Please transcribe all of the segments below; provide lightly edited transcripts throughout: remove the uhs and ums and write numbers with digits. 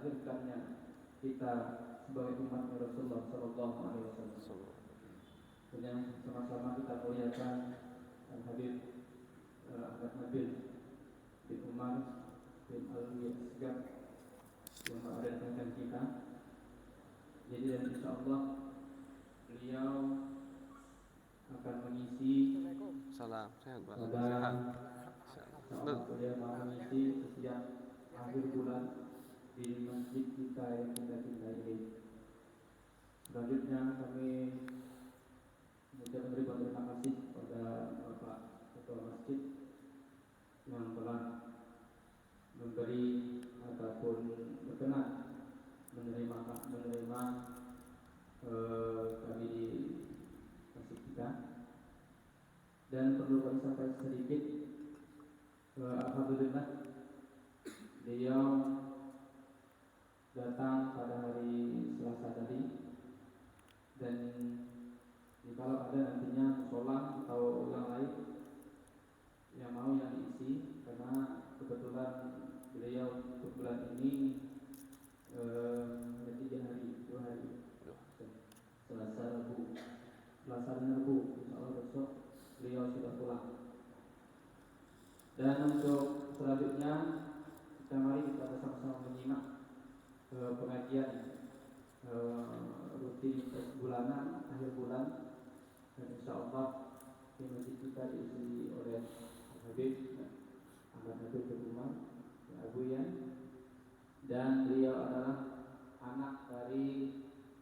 dilahirkannya kita sebagai umat Rasulullah Sallallahu Alaihi Wasallam. Dan yang sama-sama kita muliakan Habib Ahmad Nabil bin Umar bin Alwi Asgaf yang mengadakan kita. Jadi dan insya Allah beliau akan mengisi Salam, sehat Pak. Sehat. Beliau mengisi setiap akhir bulan di masjid kita yang kita cintai ini. Selanjutnya kami mengucapkan terima kasih kepada Bapak Ketua Masjid yang telah memberi ataupun berkenan menerima kami di masjid kita. Dan perlu kami sampaikan sedikit, alhamdulillah beliau datang pada hari Selasa tadi, dan kalau ada nantinya musola atau yang lain yang mau yang diisi, karena kebetulan beliau untuk bulan ini ada 3 hari, 2 hari, Selasa Rabu, insya Allah besok beliau sudah pulang. Dan untuk selanjutnya mari kita bersama-sama menyimak pengajian rutinitas bulanan akhir bulan, dan insya Allah di masjid kita diisi oleh Habib Ahmad Nabil bin Umar Abu Yan, dan beliau adalah anak dari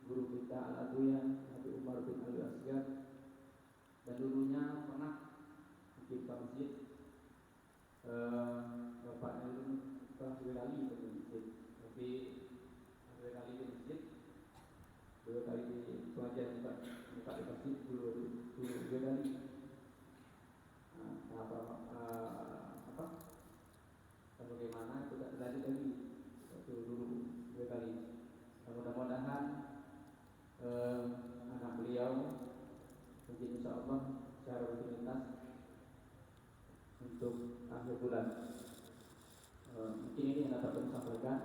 guru kita Al-Abu Yan Habib Umar bin Ali Asgar, dan dulunya pernah di masjid. Bapaknya itu pernah 2 kali di masjid, tapi 2 kali di masjid, 2 kali di pengajian buka di masjid, 2 kali. Bagaimana itu tak terjadi lagi waktu dulu 2 kali. Mudah-mudahan anak beliau mungkin insya Allah secara rutinitas untuk akhir bulan. Mungkin ini yang dapat kami sampaikan.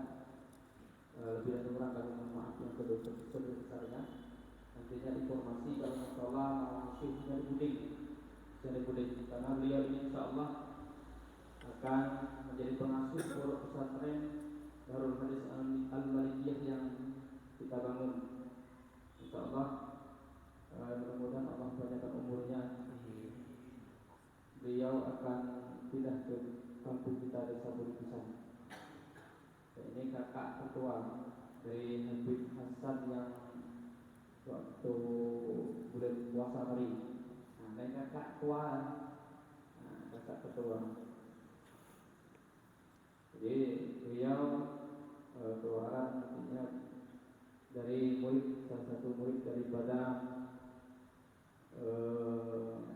Lebih dan kurang kami mohon maaf yang sebesar-besarnya. Nantinya informasi kalau masalah masih dari Buding, karena beliau ini insya Allah akan menjadi pengasuh pondok pesantren Darul Hadis Al-Malikiyah yang kita bangun. Insya Allah mudah-mudahan Allah panjangkan umurnya. Beliau akan pindah ke kampung kita Desa Buripisan. Ini kakak ketua dari Habib Hasan yang waktu bulan puasa hari. Nah, ini kakak tua, kakak ketua. Jadi beliau keluaran artinya dari salah satu murid daripada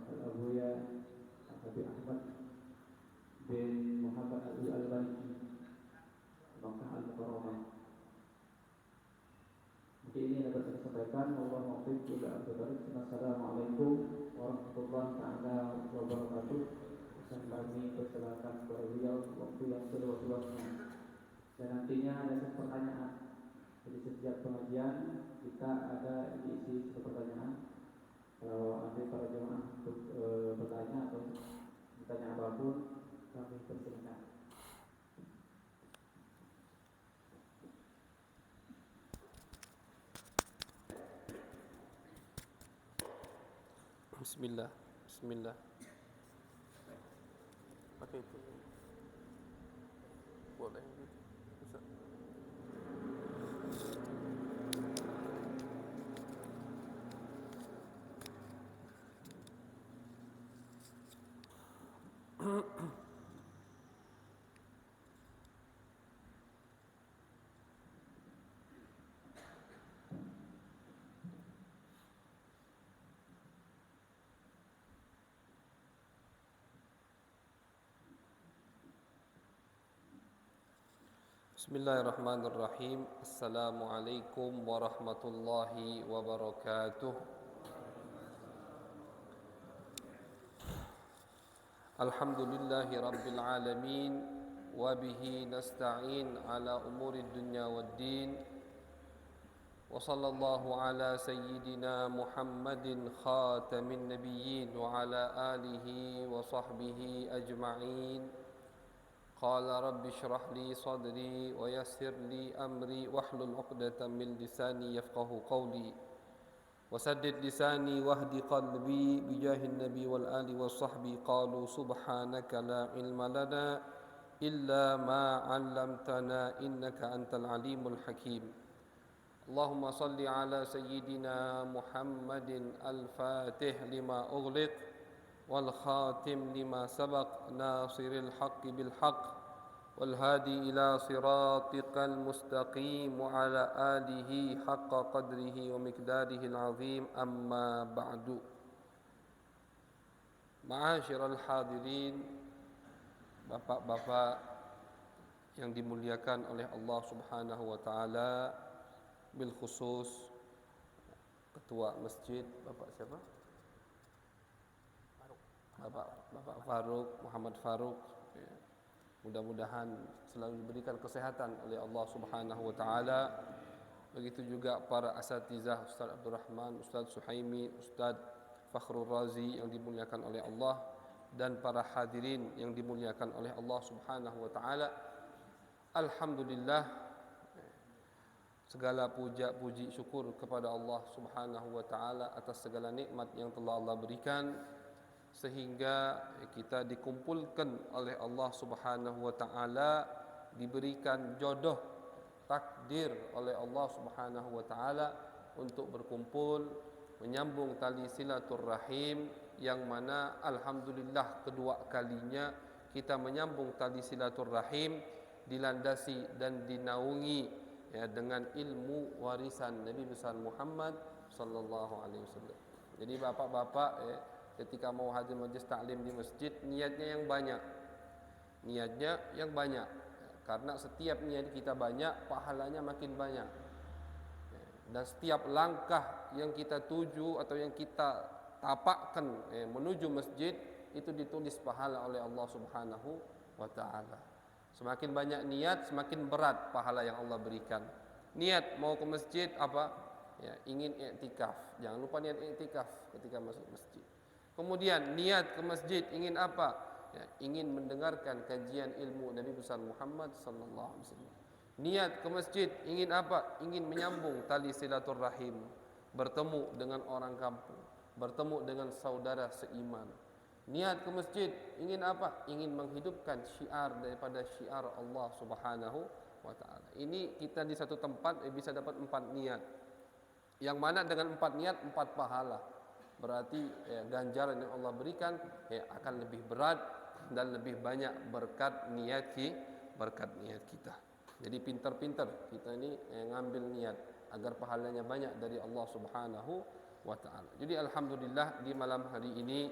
Al-Abuya Habib Ahmad bin Muhammad Al-Maliki Makkah Al-Mukarramah. Mungkin ini yang dapat saya sampaikan. Assalamualaikum warahmatullahi taala wabarakatuh. Dan kami persilakan kepada beliau waktu yang seluas-luasnya. Dan nantinya ada pertanyaan. Jadi setiap pengajian kita ada diisi pertanyaan. Kalau ada para jemaah untuk bertanya atau bertanya apapun, kami persilakan. Bismillah. Pakai itu. Boleh bisa. Bismillahirrahmanirrahim. Assalamualaikum warahmatullahi wabarakatuh. Alhamdulillahi rabbil alamin. وبه نستعين على أمور الدنيا والدين وصلى الله على سيدنا محمد خاتم النبيين وعلى آله وصحبه أجمعين. قال رب اشرح لي صدري ويسر لي أمري واحلل عقدة من لساني يفقه قولي وسدد لساني واهد قلبي بجاه النبي والآل والصحب. قالوا سبحانك لا علم لنا إلا ما علمتنا إنك أنت العليم الحكيم. اللهم صل على سيدنا محمد الفاتح لما أغلق والخاتم لما سبق ناصر الحق بالحق والهادي إلى صراطك المستقيم وعلى آله حق قدره ومقداره العظيم. أما بعد. Ma'asyiral hadirin, bapak-bapak yang dimuliakan oleh Allah Subhanahu wa taala, bil khusus ketua masjid Bapak siapa? Bapak Faruk, Muhammad Faruk. Ya. Mudah-mudahan selalu diberikan kesehatan oleh Allah Subhanahu wa taala. Begitu juga para asatizah, Ustaz Abdul Rahman, Ustaz Suhaimi, Ustaz Fakhrul Razi yang dimuliakan oleh Allah, dan para hadirin yang dimuliakan oleh Allah Subhanahu wa taala. Alhamdulillah, segala puji syukur kepada Allah Subhanahu wa taala atas segala nikmat yang telah Allah berikan sehingga kita dikumpulkan oleh Allah Subhanahu wa taala, diberikan jodoh takdir oleh Allah Subhanahu wa taala untuk berkumpul menyambung tali silaturrahim, yang mana alhamdulillah kedua kalinya kita menyambung tali silaturrahim dilandasi dan dinaungi ya, dengan ilmu warisan Nabi besar Muhammad sallallahu alaihi wasallam. Jadi bapak-bapak ketika mau hadir majlis taklim di masjid, niatnya yang banyak. Niatnya yang banyak. Karena setiap niat kita banyak, pahalanya makin banyak. Dan setiap langkah yang kita tuju atau yang kita tapakkan menuju masjid itu ditulis pahala oleh Allah Subhanahu wa taala. Semakin banyak niat, semakin berat pahala yang Allah berikan. Niat mau ke masjid apa? Ya, ingin iktikaf. Jangan lupa niat iktikaf ketika masuk masjid. Kemudian niat ke masjid ingin apa? Ya, ingin mendengarkan kajian ilmu Nabi besar Muhammad sallallahu alaihi wasallam. Niat ke masjid ingin apa? Ingin menyambung tali silaturrahim, bertemu dengan orang kampung, bertemu dengan saudara seiman. Niat ke masjid ingin apa? Ingin menghidupkan syiar daripada syiar Allah Subhanahu wa taala. Ini kita di satu tempat bisa dapat 4 niat. Yang mana dengan 4 niat 4 pahala. Berarti ganjaran yang Allah berikan akan lebih berat dan lebih banyak berkat niat kita. Jadi pintar-pintar kita ini ngambil niat agar pahalanya banyak dari Allah Subhanahu wa taala. Jadi alhamdulillah di malam hari ini,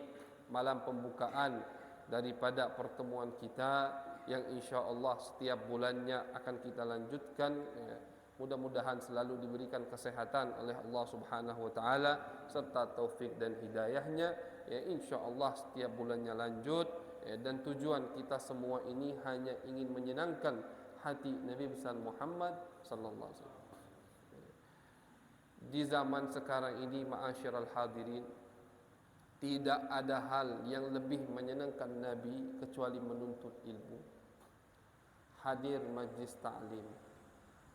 malam pembukaan daripada pertemuan kita yang insya-Allah setiap bulannya akan kita lanjutkan. Mudah-mudahan selalu diberikan kesehatan oleh Allah Subhanahu wa taala serta taufik dan hidayahnya. Insya-Allah setiap bulannya lanjut, dan tujuan kita semua ini hanya ingin menyenangkan hati Nabi besar Muhammad sallallahu alaihi wasallam. Di zaman sekarang ini, ma'asyiral hadirin, tidak ada hal yang lebih menyenangkan Nabi kecuali menuntut ilmu. Hadir majlis ta'lim,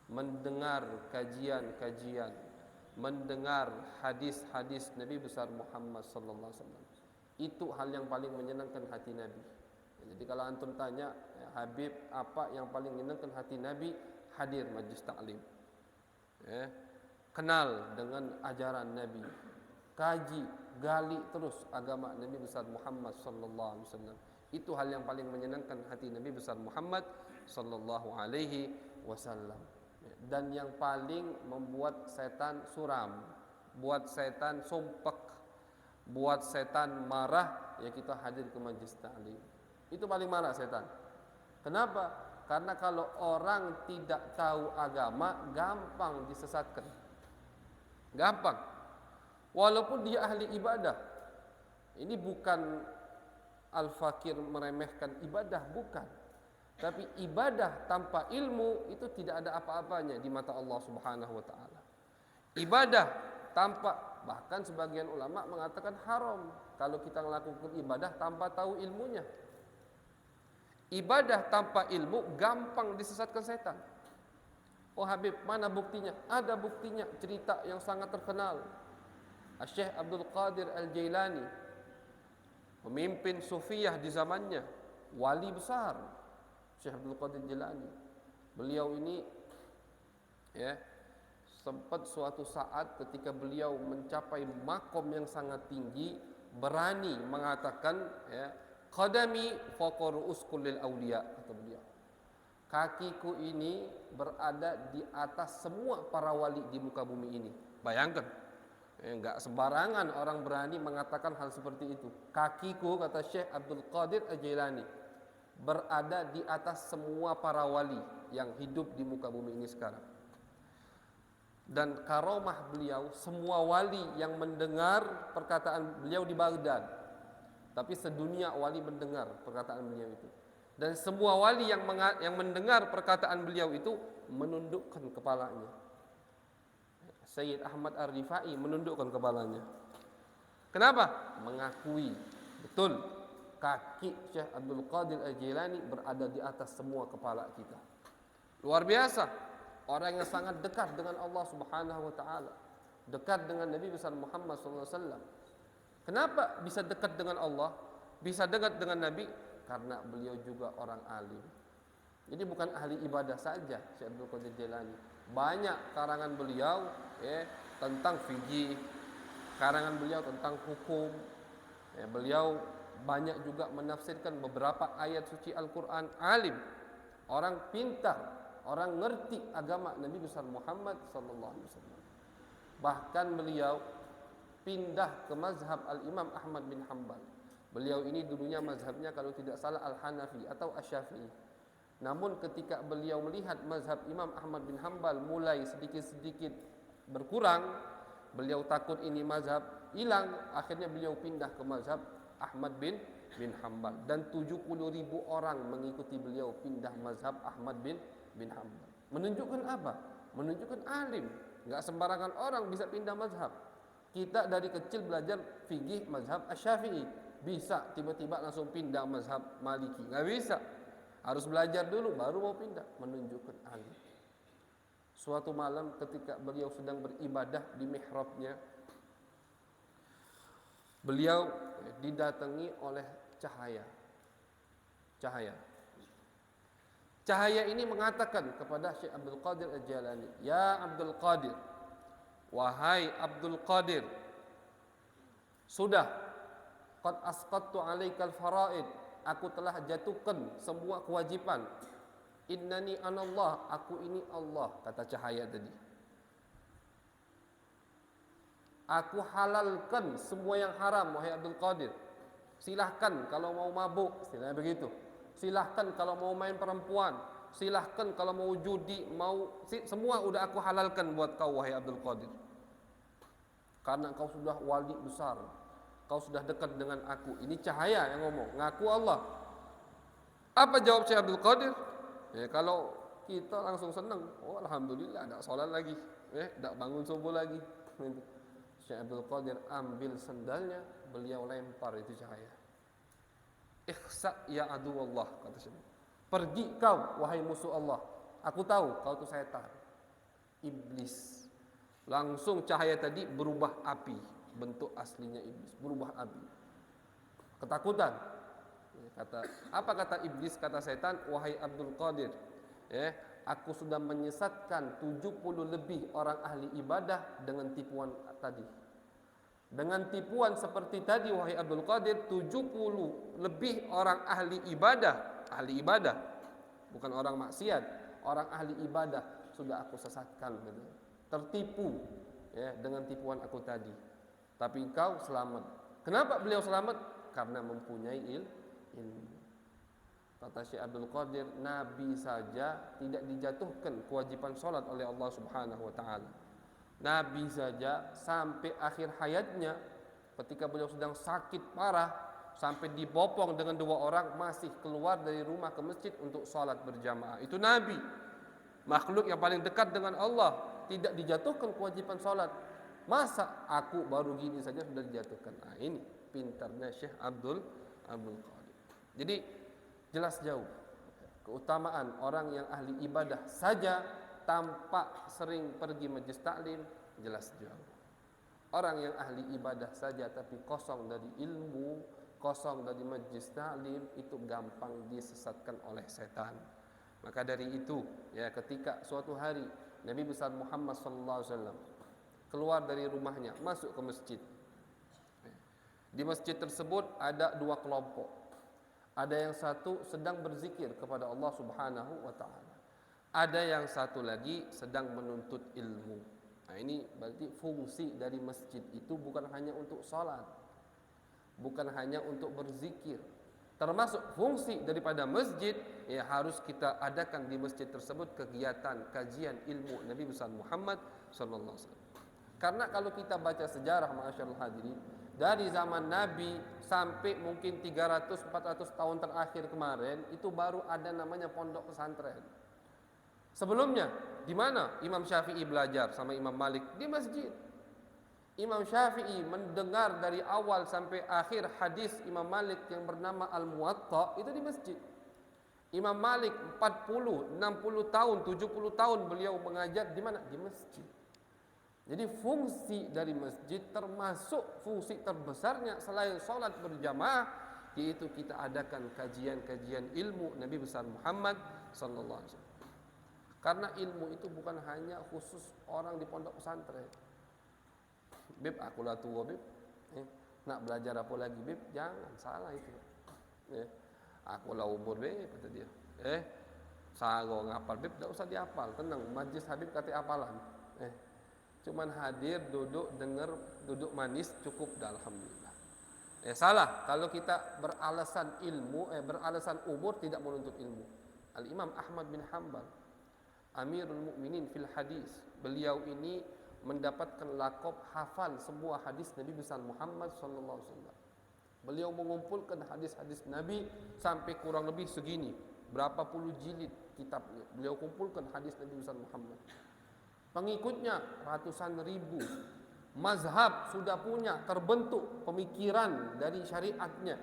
mendengar kajian-kajian, mendengar hadis-hadis Nabi besar Muhammad sallallahu alaihi wasallam. Itu hal yang paling menyenangkan hati Nabi. Jadi kalau antum tanya, Habib, apa yang paling menyenangkan hati Nabi? Hadir majlis ta'lim. Kenal dengan ajaran Nabi. Kaji, gali terus agama Nabi besar Muhammad sallallahu alaihi wasallam. Itu hal yang paling menyenangkan hati Nabi besar Muhammad sallallahu alaihi wasallam. Dan yang paling membuat setan suram, buat setan sumpek, buat setan marah, ya kita hadir ke majlis ta'lim. Itu paling marah setan. Kenapa? Karena kalau orang tidak tahu agama, gampang disesatkan. Gampang. Walaupun dia ahli ibadah. Ini bukan al-fakir meremehkan ibadah, bukan. Tapi ibadah tanpa ilmu itu tidak ada apa-apanya di mata Allah Subhanahu wa taala. Ibadah tanpa, bahkan sebagian ulama mengatakan haram kalau kita melakukan ibadah tanpa tahu ilmunya. Ibadah tanpa ilmu gampang disesatkan setan. Oh Habib, mana buktinya? Ada buktinya, cerita yang sangat terkenal. Syekh Abdul Qadir Al-Jailani, pemimpin sufiyah di zamannya, wali besar, Syekh Abdul Qadir Al-Jailani. Beliau ini sempat suatu saat ketika beliau mencapai makom yang sangat tinggi, berani mengatakan, qadami fawqa ru'us kullil awliya, kata beliau. Kakiku ini berada di atas semua para wali di muka bumi ini. Bayangkan, enggak sembarangan orang berani mengatakan hal seperti itu. Kakiku, kata Syekh Abdul Qadir Al-Jailani, berada di atas semua para wali yang hidup di muka bumi ini sekarang. Dan karomah beliau, semua wali yang mendengar perkataan beliau di Baghdad, tapi sedunia wali mendengar perkataan beliau itu. Dan semua wali yang mendengar perkataan beliau itu menundukkan kepalanya. Sayyid Ahmad Ar-Rifai menundukkan kepalanya. Kenapa? Mengakui betul kaki Syekh Abdul Qadir Al-Jailani berada di atas semua kepala kita. Luar biasa. Orang yang sangat dekat dengan Allah Subhanahu wa taala, dekat dengan Nabi besar Muhammad sallallahu alaihi wasallam. Kenapa bisa dekat dengan Allah, bisa dekat dengan Nabi? Karena beliau juga orang alim. Jadi bukan ahli ibadah saja Syekh Abdul Qadir Jailani. Banyak karangan beliau tentang fikih, karangan beliau tentang hukum. Beliau banyak juga menafsirkan beberapa ayat suci Al-Qur'an. Alim, orang pintar, orang ngerti agama Nabi besar Muhammad sallallahu alaihi wasallam. Bahkan beliau pindah ke mazhab Al-Imam Ahmad bin Hanbal. Beliau ini dulunya mazhabnya kalau tidak salah Al-Hanafi atau Asy-Syafi'i. Namun ketika beliau melihat mazhab Imam Ahmad bin Hanbal mulai sedikit-sedikit berkurang, beliau takut ini mazhab hilang, akhirnya beliau pindah ke mazhab Ahmad bin Hanbal. Dan 70.000 orang mengikuti beliau pindah mazhab Ahmad bin Hanbal. Menunjukkan apa? Menunjukkan alim. Enggak sembarangan orang bisa pindah mazhab. Kita dari kecil belajar fikih mazhab Asy-Syafi'i, bisa tiba-tiba langsung pindah mazhab Maliki? Enggak bisa. Harus belajar dulu baru mau pindah. Menunjukkan alim. Suatu malam ketika beliau sedang beribadah di mihrabnya, beliau didatangi oleh cahaya. Cahaya ini mengatakan kepada Syekh Abdul Qadir Al-Jailani, "Ya Abdul Qadir, wahai Abdul Qadir, sudah qad asqattu 'alaikal faraid, aku telah jatuhkan semua kewajiban. Innani anallah, aku ini Allah," kata cahaya tadi. Aku halalkan semua yang haram, wahai Abdul Qadir. Silahkan kalau mau mabuk, istilahnya begitu. Silahkan kalau mau main perempuan, silahkan kalau mau judi, semua udah aku halalkan buat kau, wahai Abdul Qadir. Karena kau sudah wali besar, kau sudah dekat dengan aku. Ini cahaya yang ngomong, ngaku Allah. Apa jawab Syekh Abdul Qadir? Kalau kita langsung senang, oh alhamdulillah, tidak sholat lagi, tidak bangun subuh lagi. Syekh Abdul Qadir ambil sendalnya, beliau lempar itu cahaya. Ikhsa ya adu Allah, kata Syekh. Pergi kau wahai musuh Allah. Aku tahu kau itu setan, iblis. Langsung cahaya tadi berubah api, bentuk aslinya iblis, berubah api. Ketakutan. Apa kata iblis, kata setan? Wahai Abdul Qadir, aku sudah menyesatkan 70 lebih orang ahli ibadah dengan tipuan tadi. Dengan tipuan seperti tadi, wahai Abdul Qadir, 70 lebih orang ahli ibadah, bukan orang maksiat, orang ahli ibadah sudah aku sesatkan, tertipu dengan tipuan aku tadi. Tapi engkau selamat. Kenapa beliau selamat? Karena mempunyai ilmu. Kata Syekh Abdul Qadir, Nabi saja tidak dijatuhkan kewajiban sholat oleh Allah Subhanahu wa taala. Nabi saja sampai akhir hayatnya, ketika beliau sedang sakit parah, sampai dibopong dengan 2 orang masih keluar dari rumah ke masjid untuk sholat berjamaah. Itu Nabi, makhluk yang paling dekat dengan Allah, tidak dijatuhkan kewajiban sholat. Masa aku baru gini saja sudah dijatuhkan? Nah, ini pintarnya Syekh Abdul Qadir. Jadi jelas jauh keutamaan orang yang ahli ibadah saja tanpa sering pergi majlis taklim, jelas jauh. Orang yang ahli ibadah saja tapi kosong dari ilmu, kosong dari majlis taklim, itu gampang disesatkan oleh setan. Maka dari itu, ya, ketika suatu hari Nabi besar Muhammad SAW keluar dari rumahnya, masuk ke masjid. Di masjid tersebut ada 2 kelompok. Ada yang satu sedang berzikir kepada Allah Subhanahu wa taala. Ada yang satu lagi sedang menuntut ilmu. Nah, ini berarti fungsi dari masjid itu bukan hanya untuk salat, bukan hanya untuk berzikir. Termasuk fungsi daripada masjid, ya, harus kita adakan di masjid tersebut kegiatan kajian ilmu Nabi besar Muhammad sallallahu alaihi wasallam. Karena kalau kita baca sejarah, ma'asyarul hadirin, dari zaman Nabi sampai mungkin 300-400 tahun terakhir kemarin, itu baru ada namanya pondok pesantren. Sebelumnya, di mana Imam Syafi'i belajar sama Imam Malik? Di masjid. Imam Syafi'i mendengar dari awal sampai akhir hadis Imam Malik yang bernama Al-Muwatta itu di masjid. Imam Malik 40, 60 tahun, 70 tahun beliau mengajar di mana? Di masjid. Jadi fungsi dari masjid termasuk fungsi terbesarnya selain sholat berjamaah, yaitu kita adakan kajian-kajian ilmu Nabi besar Muhammad sallallahu alaihi wasallam. Karena ilmu itu bukan hanya khusus orang di pondok pesantren. Beb, aku lah tua, Beb. Nak belajar apa lagi, Beb? Jangan, salah itu. Aku lah umur, Beb, kata dia. Sago ngapal, Beb, tak usah dihafal. Tenang, majlis Habib kata hafalan. Cuman hadir, duduk, dengar, duduk manis cukup dah, alhamdulillah. Salah kalau kita beralasan ilmu, beralasan umur tidak menuntut ilmu. Al-Imam Ahmad bin Hanbal, Amirul Mukminin fil hadis, beliau ini mendapatkan lakop hafal semua hadis Nabi besar Muhammad sallallahu alaihi wasallam. Beliau mengumpulkan hadis-hadis Nabi sampai kurang lebih segini, berapa puluh jilid kitabnya. Beliau kumpulkan hadis Nabi besar Muhammad. Pengikutnya ratusan ribu. Mazhab sudah punya, terbentuk pemikiran dari syariatnya.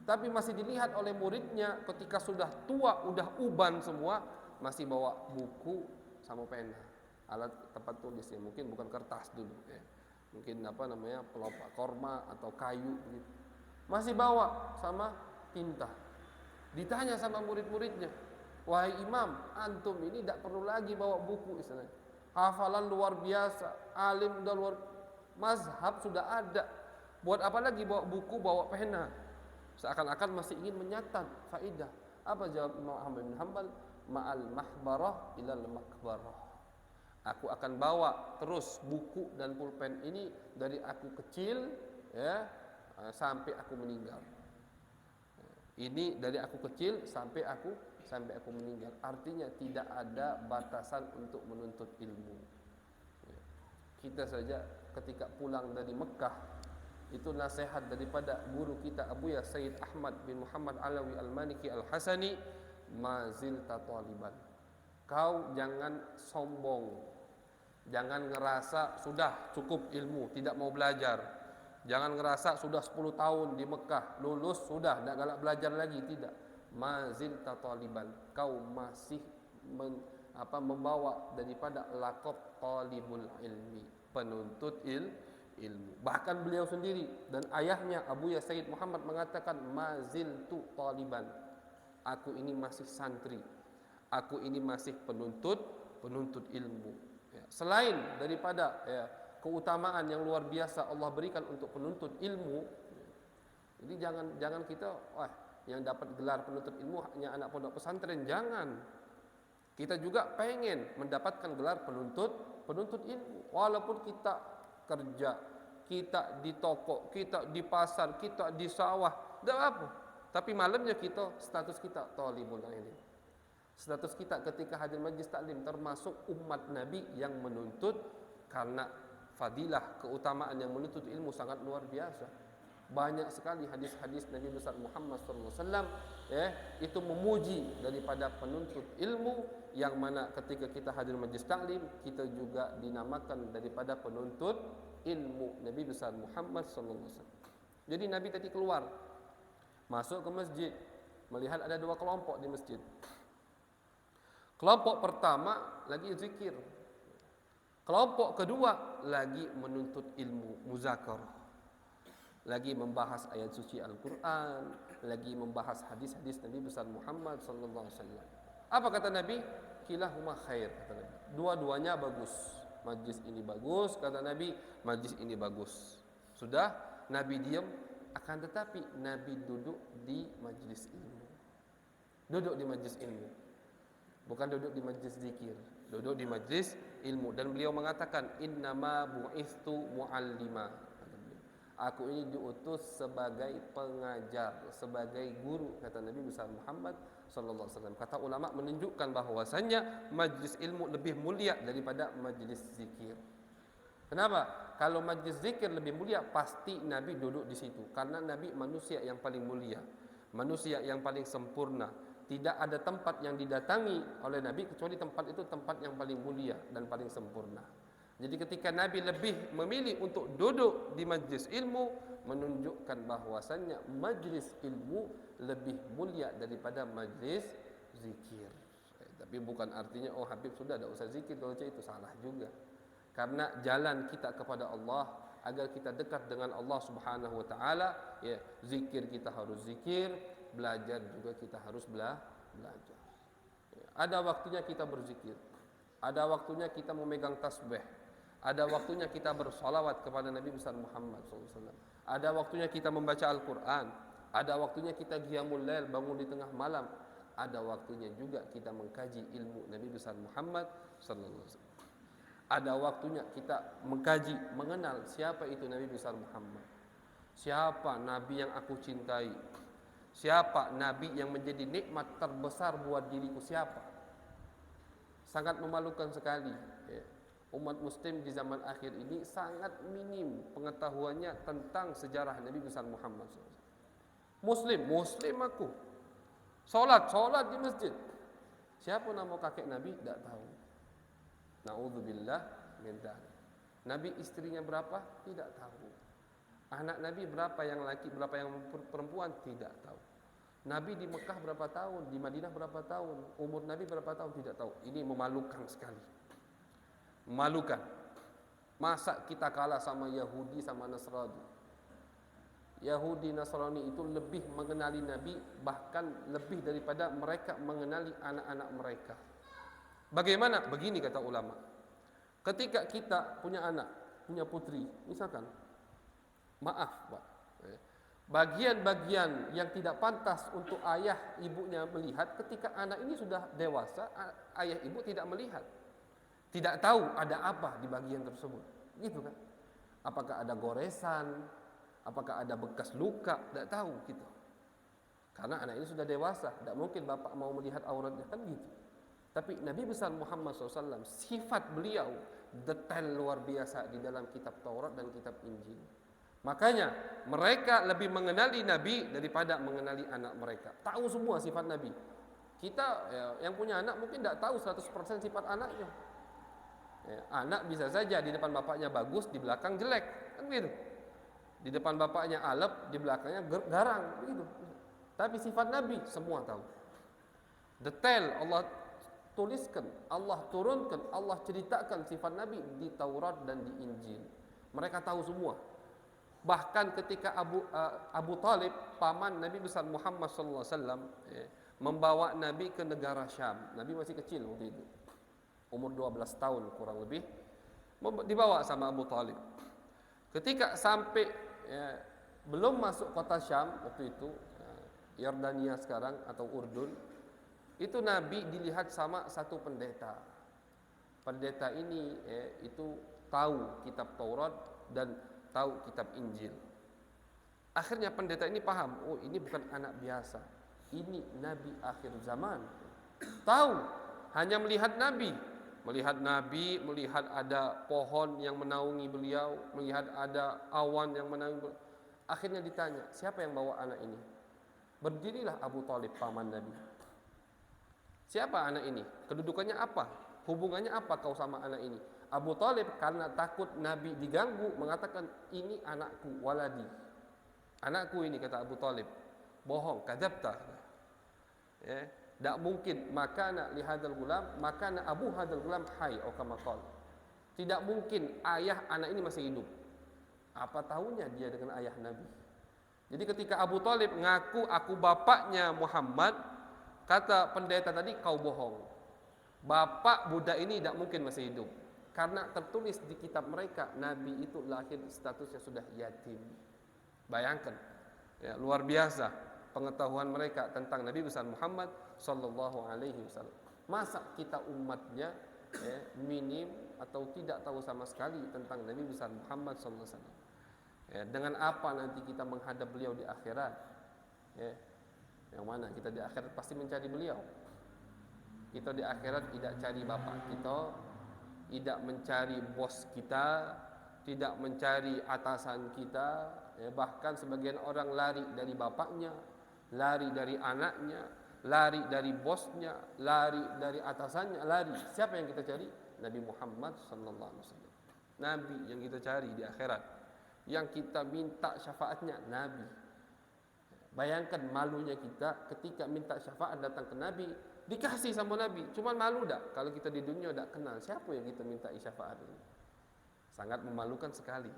Tapi masih dilihat oleh muridnya ketika sudah tua, udah uban semua, masih bawa buku sama pena, alat tempat tulis, ya, mungkin bukan kertas dulu, ya. Mungkin pelopak korma atau kayu gitu. Masih bawa sama tinta. Ditanya sama murid-muridnya, wahai imam, antum ini tidak perlu lagi bawa buku istilahnya. Hafalan luar biasa, alim udah luar, mazhab sudah ada. Buat apa lagi bawa buku, bawa pena? Seakan-akan masih ingin menyatat faidah. Apa jawab Imam Ahmad bin Hanbal? Ma'al mahbarah ilal makbarah. Aku akan bawa terus buku dan pulpen ini dari aku kecil, ya, sampai aku meninggal. Ini dari aku kecil sampai aku meninggal. Artinya tidak ada batasan untuk menuntut ilmu. Kita saja ketika pulang dari Mekah, itu nasihat daripada guru kita Abuya Sayyid Ahmad bin Muhammad Alawi Al-Maniki Al-Hasani, mazil tataliban. Kau jangan sombong, jangan ngerasa sudah cukup ilmu, tidak mau belajar. Jangan ngerasa sudah 10 tahun di Mekah, lulus sudah, tidak galak belajar lagi, tidak. Mazil tataliban, kau masih membawa daripada lakop talibul ilmi, penuntut ilmu. Bahkan beliau sendiri dan ayahnya Abuya Sayyid Muhammad mengatakan, mazil tu taliban, aku ini masih santri, aku ini masih penuntut ilmu. Ya. Selain daripada, ya, keutamaan yang luar biasa Allah berikan untuk penuntut ilmu, jadi jangan kita, yang dapat gelar penuntut ilmu hanya anak pondok pesantren. Jangan. Kita juga pengen mendapatkan gelar penuntut ilmu. Walaupun kita kerja, kita di toko, kita di pasar, kita di sawah, tidak apa. Tapi malamnya status kita talibul ilmi. Status kita ketika hadir majlis taklim termasuk umat Nabi yang menuntut, karena fadilah keutamaan yang menuntut ilmu sangat luar biasa. Banyak sekali hadis-hadis Nabi besar Muhammad SAW itu memuji daripada penuntut ilmu, yang mana ketika kita hadir majlis taklim, kita juga dinamakan daripada penuntut ilmu Nabi besar Muhammad SAW. Jadi Nabi tadi keluar, masuk ke masjid, melihat ada dua kelompok di masjid. Kelompok pertama lagi zikir, kelompok kedua lagi menuntut ilmu, muzakarah, lagi membahas ayat suci Al-Quran, lagi membahas hadis-hadis Nabi besar Muhammad SAW. Apa kata Nabi? Kilahuma khair, kata Nabi. Dua-duanya bagus. Majlis ini bagus, kata Nabi, majlis ini bagus. Sudah, Nabi diam, akan tetapi Nabi duduk di majlis ilmu. Duduk di majlis ilmu. Bukan duduk di majlis zikir, duduk di majlis ilmu. Dan beliau mengatakan, innama bu'istu mu'allima. Aku ini diutus sebagai pengajar, sebagai guru, kata Nabi besar Muhammad sallallahu alaihi wasallam. Kata ulama menunjukkan bahwasannya majlis ilmu lebih mulia daripada majlis zikir. Kenapa? Kalau majlis zikir lebih mulia, pasti Nabi duduk di situ, karena Nabi manusia yang paling mulia, manusia yang paling sempurna. Tidak ada tempat yang didatangi oleh Nabi kecuali tempat itu tempat yang paling mulia dan paling sempurna. Jadi ketika Nabi lebih memilih untuk duduk di majlis ilmu, menunjukkan bahwasannya majlis ilmu lebih mulia daripada majlis zikir. Tapi bukan artinya Habib sudah tidak usah zikir, kalau itu salah juga. Karena jalan kita kepada Allah, agar kita dekat dengan Allah Subhanahu wa taala, zikir kita harus zikir, belajar juga kita harus belajar. Ada waktunya kita berzikir, ada waktunya kita memegang tasbih, ada waktunya kita bersolawat kepada Nabi besar Muhammad SAW. Ada waktunya kita membaca Al-Quran. Ada waktunya kita qiyamul lail, bangun di tengah malam. Ada waktunya juga kita mengkaji ilmu Nabi besar Muhammad SAW. Ada waktunya kita mengkaji, mengenal siapa itu Nabi besar Muhammad. Siapa Nabi yang aku cintai? Siapa Nabi yang menjadi nikmat terbesar buat diriku? Siapa? Sangat memalukan sekali. Umat muslim di zaman akhir ini sangat minim pengetahuannya tentang sejarah Nabi besar Muhammad SAW. Muslim aku. Solat di masjid. Siapa nama kakek Nabi? Tak tahu. Na'udzubillah min dzalik. Nabi istrinya berapa? Tidak tahu. Anak Nabi berapa yang laki, berapa yang perempuan? Tidak tahu. Nabi di Mekah berapa tahun, di Madinah berapa tahun, umur Nabi berapa tahun? Tidak tahu. Ini memalukan sekali. Memalukan. Masa kita kalah sama Yahudi sama Nasrani? Yahudi Nasrani itu lebih mengenali Nabi, bahkan lebih daripada mereka mengenali anak-anak mereka. Bagaimana? Begini kata ulama. Ketika kita punya anak, punya putri, misalkan, maaf Pak, bagian-bagian yang tidak pantas untuk ayah ibunya melihat, ketika anak ini sudah dewasa, ayah ibu tidak melihat. Tidak tahu ada apa di bagian tersebut, gitu kan? Apakah ada goresan, apakah ada bekas luka, tidak tahu gitu. Karena anak ini sudah dewasa, tidak mungkin bapak mau melihat auratnya, kan gitu. Tapi Nabi besar Muhammad SAW, sifat beliau detail luar biasa di dalam kitab Taurat dan kitab Injil. Makanya mereka lebih mengenali Nabi daripada mengenali anak mereka. Tahu semua sifat Nabi. Kita yang punya anak mungkin tidak tahu 100% sifat anaknya. Anak bisa saja di depan bapaknya bagus, di belakang jelek, kan begitu. Di depan bapaknya alep, di belakangnya garang, begitu. Tapi sifat Nabi semua tahu. Detail Allah tuliskan, Allah turunkan, Allah ceritakan sifat Nabi di Taurat dan di Injil. Mereka tahu semua. Bahkan ketika Abu Talib, paman Nabi besar Muhammad SAW, membawa Nabi ke negara Syam. Nabi masih kecil waktu itu, umur 12 tahun kurang lebih, dibawa sama Abu Talib. Ketika sampai belum masuk kota Syam waktu itu, Yordania sekarang atau Urdun, itu Nabi dilihat sama satu pendeta. Pendeta ini itu tahu kitab Taurat dan tahu kitab Injil. Akhirnya pendeta ini paham, oh ini bukan anak biasa, ini Nabi akhir zaman. Tahu, hanya melihat Nabi, melihat ada pohon yang menaungi beliau, melihat ada awan yang menaungi beliau. Akhirnya ditanya, siapa yang bawa anak ini? Berdirilah Abu Thalib, paman Nabi. Siapa anak ini? Kedudukannya apa? Hubungannya apa kau sama anak ini? Abu Thalib karena takut Nabi diganggu mengatakan, ini anakku, waladi. Anakku ini, kata Abu Thalib. Bohong, kadzabta. Ya, tidak mungkin. Makana li hadzal gulam, makana abu hadzal gulam hayy atau kama qala. Tidak mungkin ayah anak ini masih hidup. Apa tahunya dia dengan ayah Nabi? Jadi ketika Abu Thalib ngaku aku bapaknya Muhammad, kata pendeta tadi, kau bohong. Bapak budak ini tidak mungkin masih hidup. Karena tertulis di kitab mereka, Nabi itu lahir statusnya sudah yatim. Bayangkan, ya, luar biasa pengetahuan mereka tentang Nabi besar Muhammad sallallahu alaihi wasallam. Masa kita umatnya minim atau tidak tahu sama sekali tentang Nabi besar Muhammad sallallahu alaihi wasallam? Ya, dengan apa nanti kita menghadap beliau di akhirat? Ya, yang mana kita di akhirat pasti mencari beliau. Kita di akhirat tidak cari bapak kita, tidak mencari bos kita, tidak mencari atasan kita, ya, bahkan sebagian orang lari dari bapaknya, lari dari anaknya, lari dari bosnya, lari dari atasannya, lari. Siapa yang kita cari? Nabi Muhammad sallallahu alaihi wasallam. Nabi yang kita cari di akhirat, yang kita minta syafaatnya Nabi. Bayangkan malunya kita ketika minta syafaat datang ke Nabi, dikasih sama Nabi, cuman malu dak kalau kita di dunia dak kenal siapa yang kita minta syafaat ini. Sangat memalukan sekali.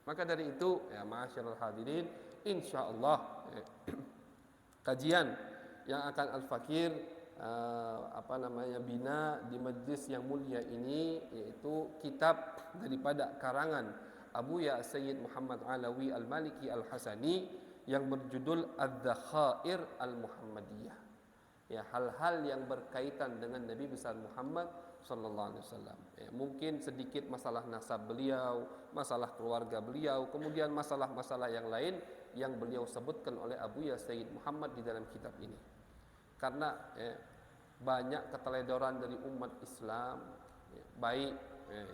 Maka dari itu, ya ma'asyiral hadirin, insyaallah kajian yang akan Al-Fakir bina di majlis yang mulia ini, yaitu kitab daripada karangan Abu Ya Sayyid Muhammad Alawi Al-Maliki Al-Hasani yang berjudul Adz-Dzakhair Al-Muhammadiyah. Ya, hal-hal yang berkaitan dengan Nabi besar Muhammad sallallahu alaihi wasallam. Ya, mungkin sedikit masalah nasab beliau, masalah keluarga beliau, kemudian masalah-masalah yang lain yang beliau sebutkan oleh Abu Ya Sayyid Muhammad di dalam kitab ini. Karena banyak keteledoran dari umat Islam, baik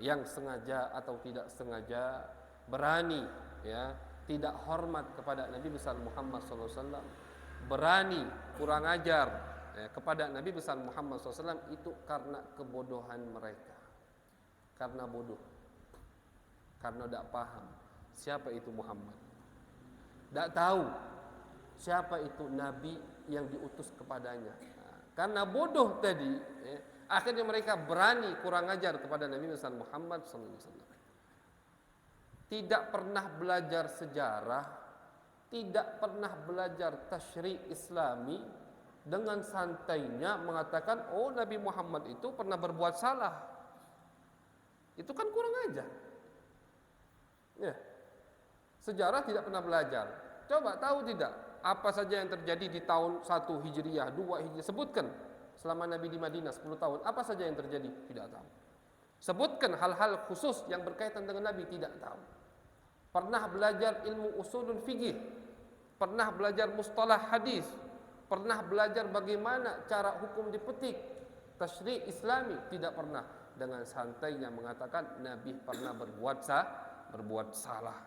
yang sengaja atau tidak sengaja, berani tidak hormat kepada Nabi besar Muhammad SAW, berani kurang ajar kepada Nabi besar Muhammad SAW, itu karena kebodohan mereka, karena bodoh, karena tidak paham siapa itu Muhammad, tidak tahu siapa itu Nabi yang diutus kepadanya. Karena bodoh tadi, akhirnya mereka berani kurang ajar kepada Nabi besar Muhammad SAW. Tidak pernah belajar sejarah, tidak pernah belajar tasyri' Islami, dengan santainya mengatakan, oh Nabi Muhammad itu pernah berbuat salah. Itu kan kurang ajar. Ya. Sejarah tidak pernah belajar. Coba tahu tidak apa saja yang terjadi di tahun 1 Hijriah, 2 Hijriah, sebutkan selama Nabi di Madinah 10 tahun, apa saja yang terjadi? Tidak tahu. Sebutkan hal-hal khusus yang berkaitan dengan Nabi, tidak tahu. Pernah belajar ilmu usulul fikih, pernah belajar mustalah hadis, pernah belajar bagaimana cara hukum dipetik, tasyri' Islami, tidak pernah. Dengan santainya mengatakan Nabi pernah berbuat salah.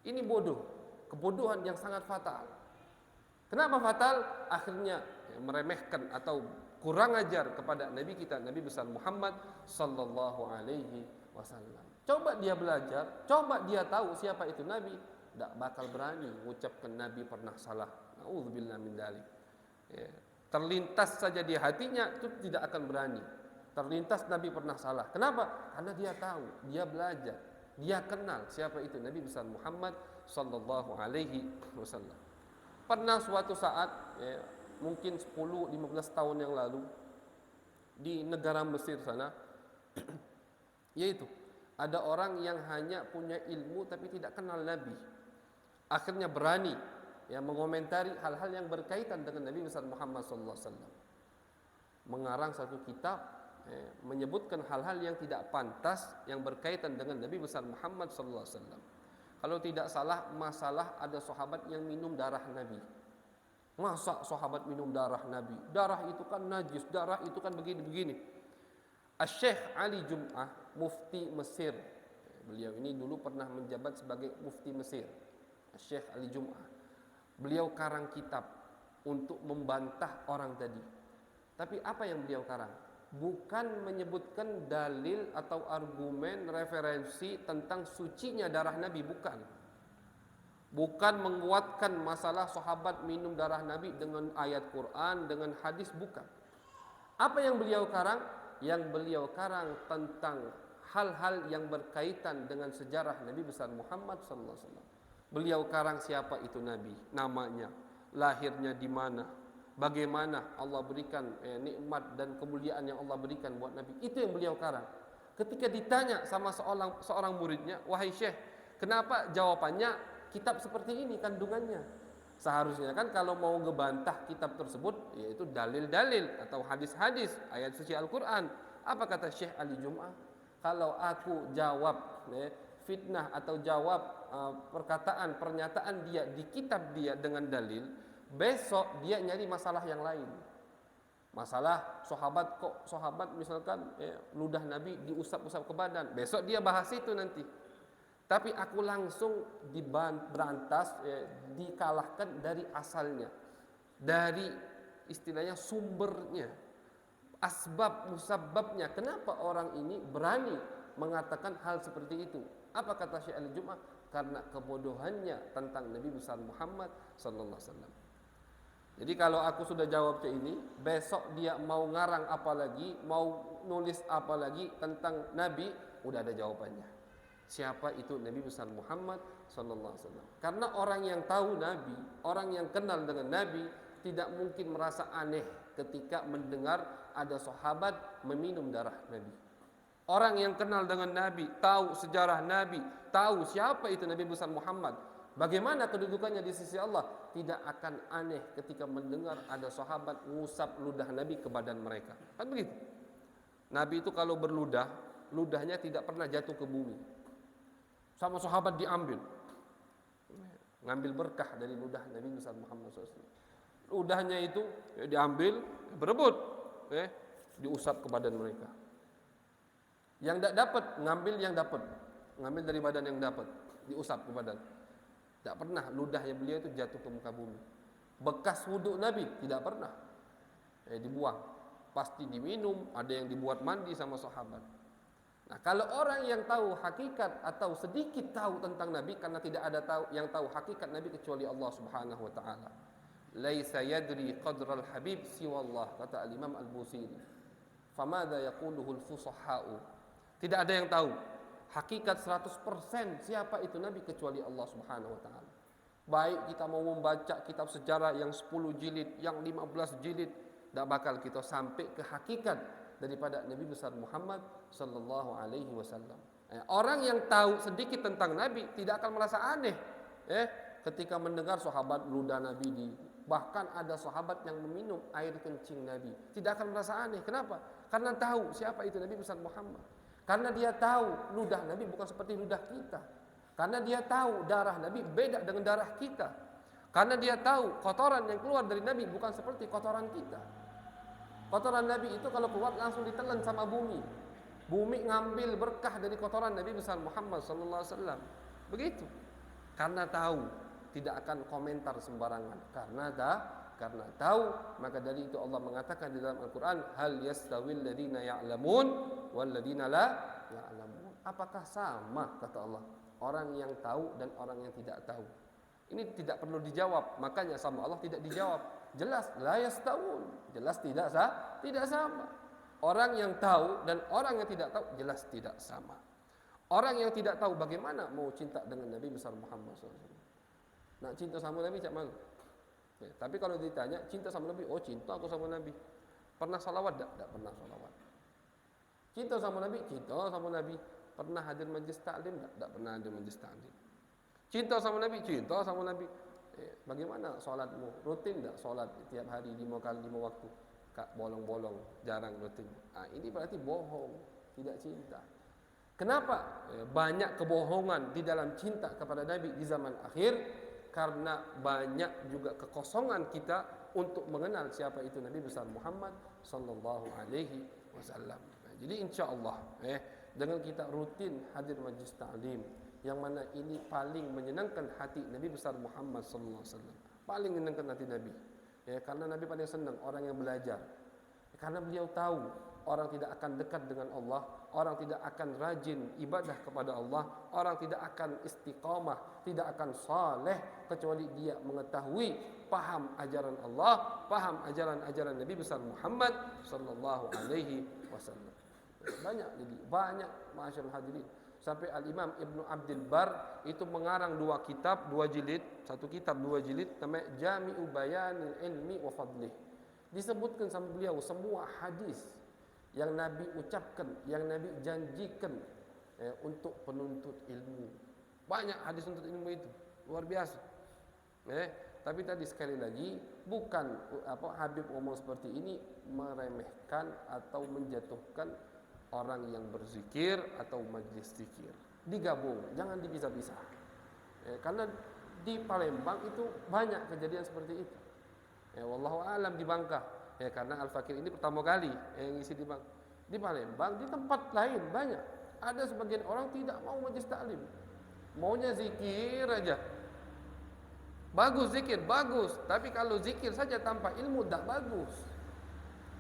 Ini bodoh, kebodohan yang sangat fatal. Kenapa fatal? Akhirnya meremehkan atau kurang ajar kepada Nabi kita, Nabi besar Muhammad sallallahu alaihi wasallam. Coba dia belajar, coba dia tahu siapa itu Nabi, tidak bakal berani mengucapkan Nabi pernah salah. Nauzubillah min dzalik. Ya, terlintas saja di hatinya itu tidak akan berani. Terlintas Nabi pernah salah. Kenapa? Karena dia tahu, dia belajar, dia kenal siapa itu Nabi besar Muhammad sallallahu alaihi wasallam. Pernah suatu saat, mungkin 10-15 tahun yang lalu, di negara Mesir sana, yaitu ada orang yang hanya punya ilmu tapi tidak kenal Nabi. Akhirnya berani mengomentari hal-hal yang berkaitan dengan Nabi besar Muhammad sallallahu alaihi wasallam. Mengarang satu kitab menyebutkan hal-hal yang tidak pantas yang berkaitan dengan Nabi besar Muhammad sallallahu alaihi wasallam. Kalau tidak salah, masalah ada sahabat yang minum darah Nabi. Masa sahabat minum darah Nabi? Darah itu kan najis, darah itu kan begini-begini. Asy-Syaikh Ali Jum'ah, mufti Mesir. Beliau ini dulu pernah menjabat sebagai mufti Mesir. Syekh Ali Jum'ah. Beliau karang kitab untuk membantah orang tadi. Tapi apa yang beliau karang? Bukan menyebutkan dalil atau argumen referensi tentang sucinya darah Nabi, bukan. Bukan menguatkan masalah sahabat minum darah Nabi dengan ayat Quran, dengan hadis, bukan. Apa yang beliau karang? Yang beliau karang tentang hal-hal yang berkaitan dengan sejarah Nabi besar Muhammad sallallahu alaihi wasallam. Beliau karang siapa itu Nabi, namanya, lahirnya di mana, bagaimana Allah berikan nikmat dan kemuliaan yang Allah berikan buat Nabi. Itu yang beliau karang. Ketika ditanya sama seorang muridnya, "Wahai Syekh, kenapa jawabannya kitab seperti ini kandungannya?" Seharusnya kan kalau mau ngebantah kitab tersebut, yaitu dalil-dalil atau hadis-hadis, ayat suci Al-Quran. Apa kata Syekh Ali Jum'ah? Kalau aku jawab fitnah atau jawab perkataan, pernyataan dia di kitab dia dengan dalil, besok dia nyari masalah yang lain. Masalah sahabat misalkan ludah Nabi diusap-usap ke badan, besok dia bahas itu nanti. Tapi aku langsung berantas, dikalahkan dari asalnya, dari istilahnya sumbernya, asbab musabbabnya. Kenapa orang ini berani mengatakan hal seperti itu? Apa kata Syekh Ali Jum'ah? Karena kebodohannya tentang Nabi besar Muhammad sallallahu alaihi wasallam. Jadi kalau aku sudah jawab ke ini, besok dia mau ngarang apa lagi, mau nulis apa lagi tentang Nabi, udah ada jawabannya. Siapa itu Nabi besar Muhammad sallallahu alaihi wasallam? Karena orang yang tahu Nabi, orang yang kenal dengan Nabi, tidak mungkin merasa aneh ketika mendengar ada sahabat meminum darah Nabi. Orang yang kenal dengan Nabi, tahu sejarah Nabi, tahu siapa itu Nabi besar Muhammad, bagaimana kedudukannya di sisi Allah, tidak akan aneh ketika mendengar ada sahabat ngusap ludah Nabi ke badan mereka. Kan begitu? Nabi itu kalau berludah, ludahnya tidak pernah jatuh ke bumi. Sama sahabat diambil, ngambil berkah dari ludah Nabi besar Muhammad SAW. Ludahnya itu diambil, berebut, diusap ke badan mereka. Yang tidak dapat, ngambil yang dapat, ngambil dari badan yang dapat, diusap ke badan. Tidak pernah ludahnya beliau itu jatuh ke muka bumi. Bekas wudhu Nabi tidak pernah dibuang, pasti diminum, ada yang dibuat mandi sama sahabat. Nah, kalau orang yang tahu hakikat atau sedikit tahu tentang Nabi, karena tidak ada yang tahu hakikat Nabi kecuali Allah Subhanahu wa taala. Laisa yadri qadral habib siwa Allah, kata Al-Imam Al-Busiri. Famadha yaquluhu al-fusaha'u. Tidak ada yang tahu hakikat 100% siapa itu Nabi kecuali Allah Subhanahu wa taala. Baik kita mau membaca kitab sejarah yang 10 jilid, yang 15 jilid, tidak bakal kita sampai ke hakikat daripada Nabi besar Muhammad sallallahu alaihi wasallam. Orang yang tahu sedikit tentang Nabi tidak akan merasa aneh ketika mendengar sahabat ludah Nabi bahkan ada sahabat yang meminum air kencing Nabi. Tidak akan merasa aneh. Kenapa? Karena tahu siapa itu Nabi besar Muhammad. Karena dia tahu ludah Nabi bukan seperti ludah kita. Karena dia tahu darah Nabi beda dengan darah kita. Karena dia tahu kotoran yang keluar dari Nabi bukan seperti kotoran kita. Kotoran Nabi itu kalau keluar langsung ditelan sama bumi. Bumi ngambil berkah dari kotoran Nabi besar Muhammad sallallahu alaihi wasallam. Begitu. Karena tahu, tidak akan komentar sembarangan. Karena tahu, maka dari itu Allah mengatakan di dalam Al-Qur'an, hal yastawil ladzina ya'lamun wal ladzina la ya'lamun. Apakah sama, kata Allah, orang yang tahu dan orang yang tidak tahu? Ini tidak perlu dijawab, makanya sama Allah tidak dijawab. Jelas la yastawun, jelas tidak sama. Orang yang tahu dan orang yang tidak tahu jelas tidak sama. Orang yang tidak tahu bagaimana mau cinta dengan Nabi besar Muhammad SAW. Nak cinta sama Nabi cak malu. Tapi kalau ditanya cinta sama Nabi, oh cinta aku sama Nabi. Pernah salawat? Tak pernah salawat. Cinta sama Nabi, cinta sama Nabi. Pernah hadir majlis taklim? Tak pernah hadir majlis taklim. Cinta sama Nabi, cinta sama Nabi. Bagaimana solatmu? Rutin tak solat tiap hari 5 kali 5 waktu? Bolong-bolong, jarang rutin. Ini berarti bohong, tidak cinta. Kenapa? Banyak kebohongan di dalam cinta kepada Nabi di zaman akhir, karena banyak juga kekosongan kita untuk mengenal siapa itu Nabi besar Muhammad sallallahu alaihi wasallam. Jadi insyaallah dengan kita rutin hadir majlis ta'lim, yang mana ini paling menyenangkan hati Nabi besar Muhammad sallallahu alaihi wasallam. Paling menyenangkan hati Nabi. Ya, karena Nabi paling senang orang yang belajar. Karena beliau tahu orang tidak akan dekat dengan Allah, orang tidak akan rajin ibadah kepada Allah, orang tidak akan istiqamah, tidak akan saleh kecuali dia mengetahui, paham ajaran Allah, paham ajaran-ajaran Nabi besar Muhammad sallallahu alaihi wasallam. Banyak masyaallah hadirin. Sampai Al-Imam Ibnu Abdul Bar itu mengarang 2 kitab, 2 jilid, satu kitab 2 jilid namanya Jami'u Bayanil Ilmi wa Fadlih. Disebutkan sama beliau semua hadis yang Nabi ucapkan, yang Nabi janjikan untuk penuntut ilmu. Banyak hadis untuk ilmu itu, luar biasa. Tapi tadi sekali lagi bukan Habib ngomong seperti ini meremehkan atau menjatuhkan orang yang berzikir atau majlis zikir. Digabung, jangan dipisah-pisah. Karena di Palembang itu banyak kejadian seperti itu. Wallahu alam di Bangka. Karena Al-Fakir ini pertama kali yang ngisi di Bangka. Di Palembang, di tempat lain banyak. Ada sebagian orang tidak mau majlis taklim. Maunya zikir aja. Bagus zikir, bagus. Tapi kalau zikir saja tanpa ilmu tak bagus.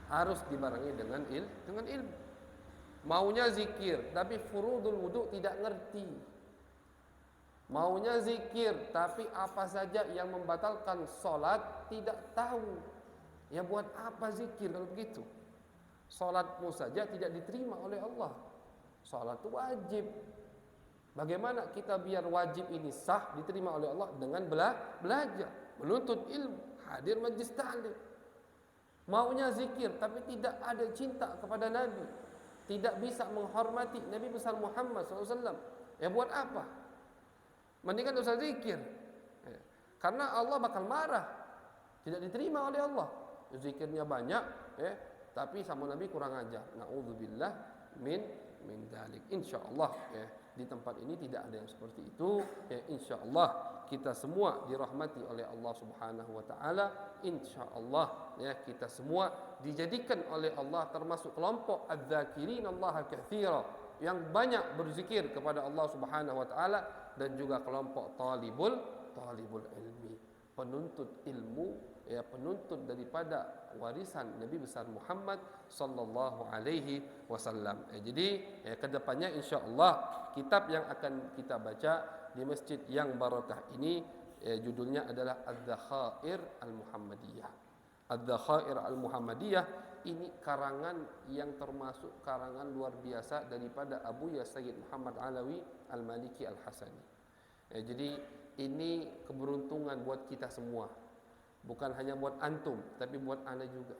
Harus dibarengi dengan ilmu. Maunya zikir, tapi furudul wudu tidak ngerti. Maunya zikir, tapi apa saja yang membatalkan sholat tidak tahu. Ya buat apa zikir kalau begitu? Sholatmu saja tidak diterima oleh Allah. Sholat itu wajib. Bagaimana kita biar wajib ini sah diterima oleh Allah? Dengan belajar, menuntut ilmu, hadir majlis ta'lim. Maunya zikir, tapi tidak ada cinta kepada Nabi. Tidak bisa menghormati Nabi besar Muhammad SAW. Ya buat apa? Mendingan usah zikir. Karena Allah bakal marah. Tidak diterima oleh Allah. Zikirnya banyak, tapi sama Nabi kurang ajar. Na'udzubillah min dzalik. Insyaallah di tempat ini tidak ada yang seperti itu. Insyaallah kita semua dirahmati oleh Allah Subhanahu wa taala. Insyaallah kita semua dijadikan oleh Allah termasuk kelompok adz-dzakirin Allah katsira yang banyak berzikir kepada Allah Subhanahu wa taala, dan juga kelompok talibul ilmi, penuntut ilmu, penuntut daripada warisan Nabi besar Muhammad sallallahu alaihi wasallam. Jadi kedepannya insyaallah kitab yang akan kita baca di masjid yang barakah ini judulnya adalah Adz-Dzakhair Al-Muhammadiyah. Adz-Dzakhair Al-Muhammadiyah ini karangan yang termasuk karangan luar biasa daripada Abuya Sayyid Muhammad Alawi Al-Maliki Al-Hasani. Jadi ini keberuntungan buat kita semua. Bukan hanya buat antum, tapi buat ana juga.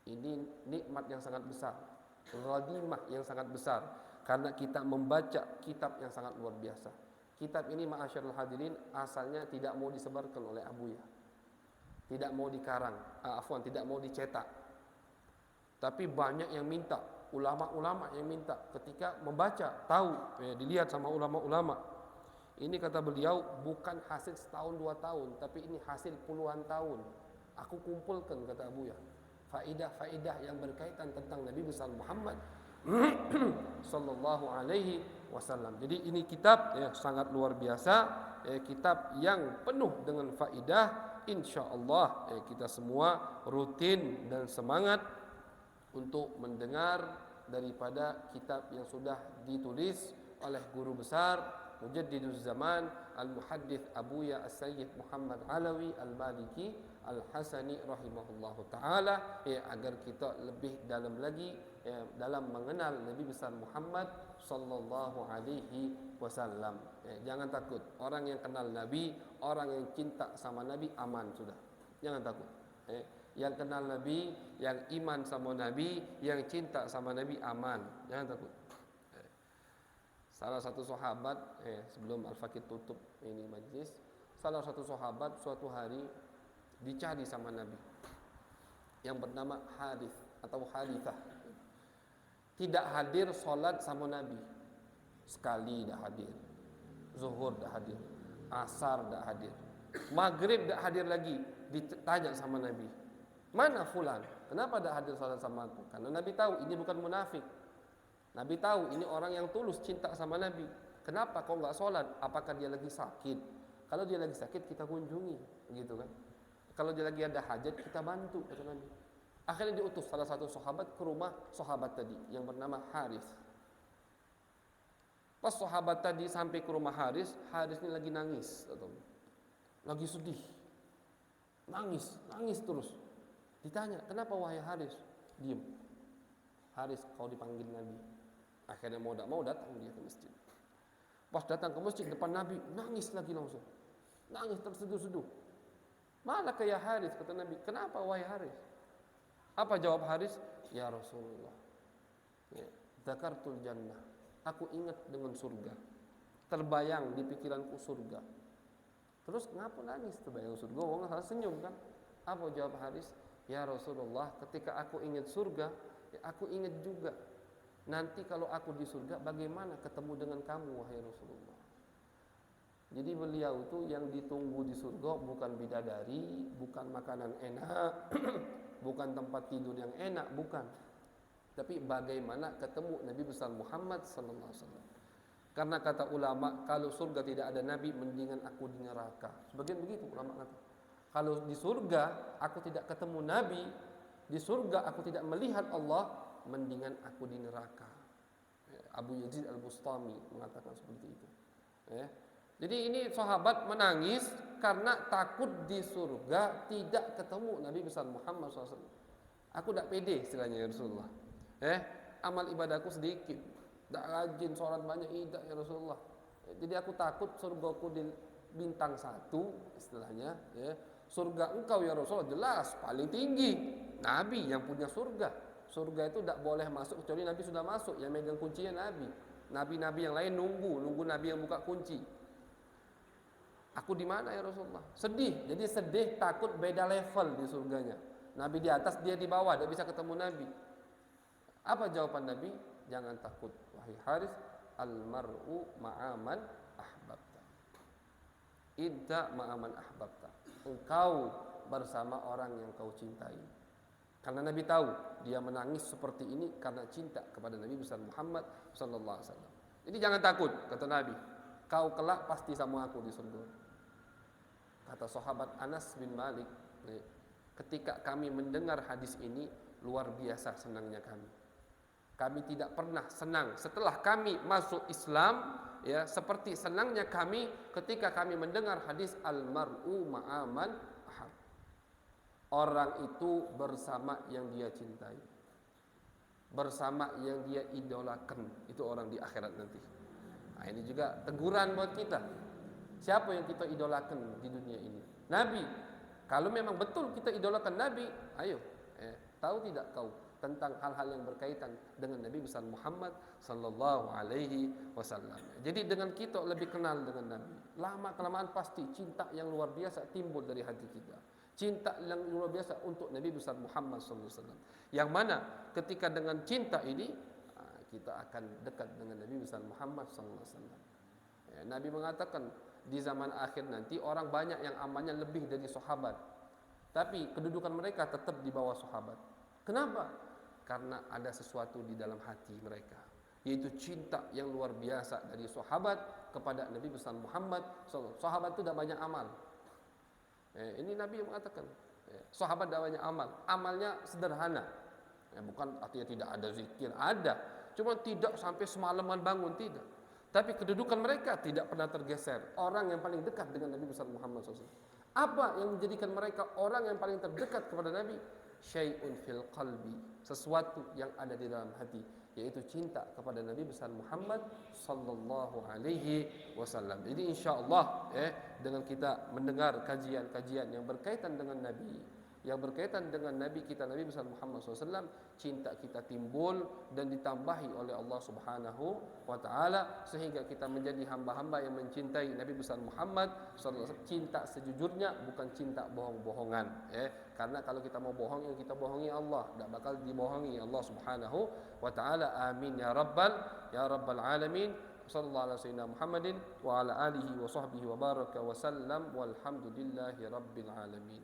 Ini nikmat yang sangat besar, ghanimah yang sangat besar, karena kita membaca kitab yang sangat luar biasa. Kitab ini ma'asyarul hadirin asalnya tidak mau disebarkan oleh Abuya, tidak mau dikarang, tidak mau dicetak. Tapi banyak yang minta, ulama-ulama yang minta ketika membaca, tahu, dilihat sama ulama-ulama. Ini kata beliau bukan hasil setahun 2 tahun, tapi ini hasil puluhan tahun. Aku kumpulkan, kata Abuya, faidah-faidah yang berkaitan tentang Nabi besar Muhammad sallallahu alaihi wasallam. Jadi ini kitab sangat luar biasa, kitab yang penuh dengan faidah. Insyaallah kita semua rutin dan semangat untuk mendengar daripada kitab yang sudah ditulis oleh guru besar Mujaddiduz Zaman Al-Muhaddits Abuya As-Sayyid Muhammad Alawi Al-Maliki Al-Hasani rahimahullahu taala, agar kita lebih dalam lagi dalam mengenal Nabi besar Muhammad sallallahu alaihi wasallam. Jangan takut, orang yang kenal Nabi, orang yang cinta sama Nabi aman sudah. Jangan takut. Yang kenal Nabi, yang iman sama Nabi, yang cinta sama Nabi aman. Jangan takut. Salah satu sahabat sebelum Al-Fakir tutup ini majlis, salah satu sahabat suatu hari dicari sama Nabi yang bernama Harith atau Harithah. Tidak hadir solat sama Nabi, sekali dah hadir, zuhur dah hadir, asar dah hadir, maghrib dah hadir lagi. Ditanya sama Nabi, mana fulan, kenapa dah hadir solat sama aku? Karena Nabi tahu ini bukan munafik. Nabi tahu ini orang yang tulus cinta sama Nabi. Kenapa kau nggak sholat? Apakah dia lagi sakit? Kalau dia lagi sakit kita kunjungi, gitu kan? Kalau dia lagi ada hajat kita bantu, kata Nabi. Akhirnya diutus salah satu sahabat ke rumah sahabat tadi yang bernama Haris. Pas sahabat tadi sampai ke rumah Haris ini lagi nangis, lagi sedih, nangis terus. Ditanya, kenapa wahai Haris? Diam. Haris, kau dipanggil Nabi. Akhirnya mau datang dia ke masjid. Pas datang ke masjid depan Nabi, nangis lagi langsung. Nangis terseduh-seduh. Malaka ya Haris, kata Nabi. Kenapa wahai Haris? Apa jawab Haris? Ya Rasulullah, ya, dzakartul jannah. Aku ingat dengan surga. Terbayang di pikiranku surga. Terus kenapa nangis? Terbayang surga, orang salah senyum kan? Apa jawab Haris? Ya Rasulullah, ketika aku ingat surga, ya aku ingat juga nanti kalau aku di surga bagaimana ketemu dengan kamu wahai Rasulullah. Jadi beliau itu yang ditunggu di surga bukan bidadari, bukan makanan enak, bukan tempat tidur yang enak, bukan. Tapi bagaimana ketemu Nabi besar Muhammad sallallahu alaihi wasallam. Karena kata ulama, kalau surga tidak ada Nabi, mendingan aku di neraka. Sebagian begitu ulama kata. Kalau di surga aku tidak ketemu Nabi, di surga aku tidak melihat Allah, mendingan aku di neraka. Abu Yazid Al-Bustami mengatakan seperti itu. Ya. Jadi ini sahabat menangis karena takut di surga tidak ketemu Nabi besar Muhammad SAW. Aku tidak pede istilahnya ya Rasulullah. Amal ibadahku sedikit, tidak rajin sholat banyak tidak ya Rasulullah. Jadi aku takut surgaku di bintang 1 istilahnya. Ya. Surga engkau ya Rasulullah jelas paling tinggi. Nabi yang punya surga. Surga itu tidak boleh masuk kecuali Nabi sudah masuk. Yang megang kuncinya Nabi. Nabi-nabi yang lain nunggu Nabi yang buka kunci. Aku di mana ya Rasulullah? Sedih. Jadi sedih, takut beda level di surganya. Nabi di atas, dia di bawah, tidak bisa ketemu Nabi. Apa jawaban Nabi? Jangan takut wahai Haris, al-mar'u ma'aman ahbabta. Idda ma'aman ahbabta. Engkau bersama orang yang kau cintai. Karena Nabi tahu dia menangis seperti ini karena cinta kepada Nabi besar Muhammad sallallahu alaihi wasallam. Jadi jangan takut, kata Nabi. Kau kelak pasti sama aku di surga. Kata sahabat Anas bin Malik, ketika kami mendengar hadis ini, luar biasa senangnya kami. Kami tidak pernah senang setelah kami masuk Islam, ya, seperti senangnya kami ketika kami mendengar hadis al-mar'u ma'aman ahab. Orang itu bersama yang dia cintai, bersama yang dia idolakan. Itu orang di akhirat nanti. Nah, ini juga teguran buat kita. Siapa yang kita idolakan di dunia ini? Nabi. Kalau memang betul kita idolakan Nabi, ayo, tahu tidak kau tentang hal-hal yang berkaitan dengan Nabi besar Muhammad sallallahu alaihi wasallam. Jadi dengan kita lebih kenal dengan Nabi, lama kelamaan pasti cinta yang luar biasa timbul dari hati kita. Cinta yang luar biasa untuk Nabi besar Muhammad sallallahu alaihi wasallam. Yang mana ketika dengan cinta ini kita akan dekat dengan Nabi besar Muhammad sallallahu alaihi wasallam. Nabi mengatakan di zaman akhir nanti orang banyak yang amalnya lebih dari sahabat, tapi kedudukan mereka tetap di bawah sahabat. Kenapa? Karena ada sesuatu di dalam hati mereka, yaitu cinta yang luar biasa dari sahabat kepada Nabi besar Muhammad SAW. Sahabat itu tidak banyak amal. Ini Nabi yang mengatakan, sahabat tidak banyak amal, amalnya sederhana. Bukan artinya tidak ada zikir, ada, cuma tidak sampai semalaman bangun, tidak. Tapi kedudukan mereka tidak pernah tergeser. Orang yang paling dekat dengan Nabi besar Muhammad SAW. Apa yang menjadikan mereka orang yang paling terdekat kepada Nabi? Syai'un fil qalbi, sesuatu yang ada di dalam hati, yaitu cinta kepada Nabi besar Muhammad sallallahu alaihi wasallam. Jadi insyaallah dengan kita mendengar kajian-kajian yang berkaitan dengan Nabi, yang berkaitan dengan Nabi kita, Nabi besar Muhammad SAW, cinta kita timbul dan ditambahi oleh Allah Subhanahu wa Ta'ala, sehingga kita menjadi hamba-hamba yang mencintai Nabi besar Muhammad SAW. Cinta sejujurnya, bukan cinta bohong-bohongan. Karena kalau kita mau bohong, yang kita bohongi Allah, tidak bakal dibohongi Allah Subhanahu wa Ta'ala. Amin ya rabbal alamin. Sallallahu alaihi wasallam Muhammadin wa ala alihi wa sahbihi wa baraka wa sallam walhamdulillahi rabbil alamin.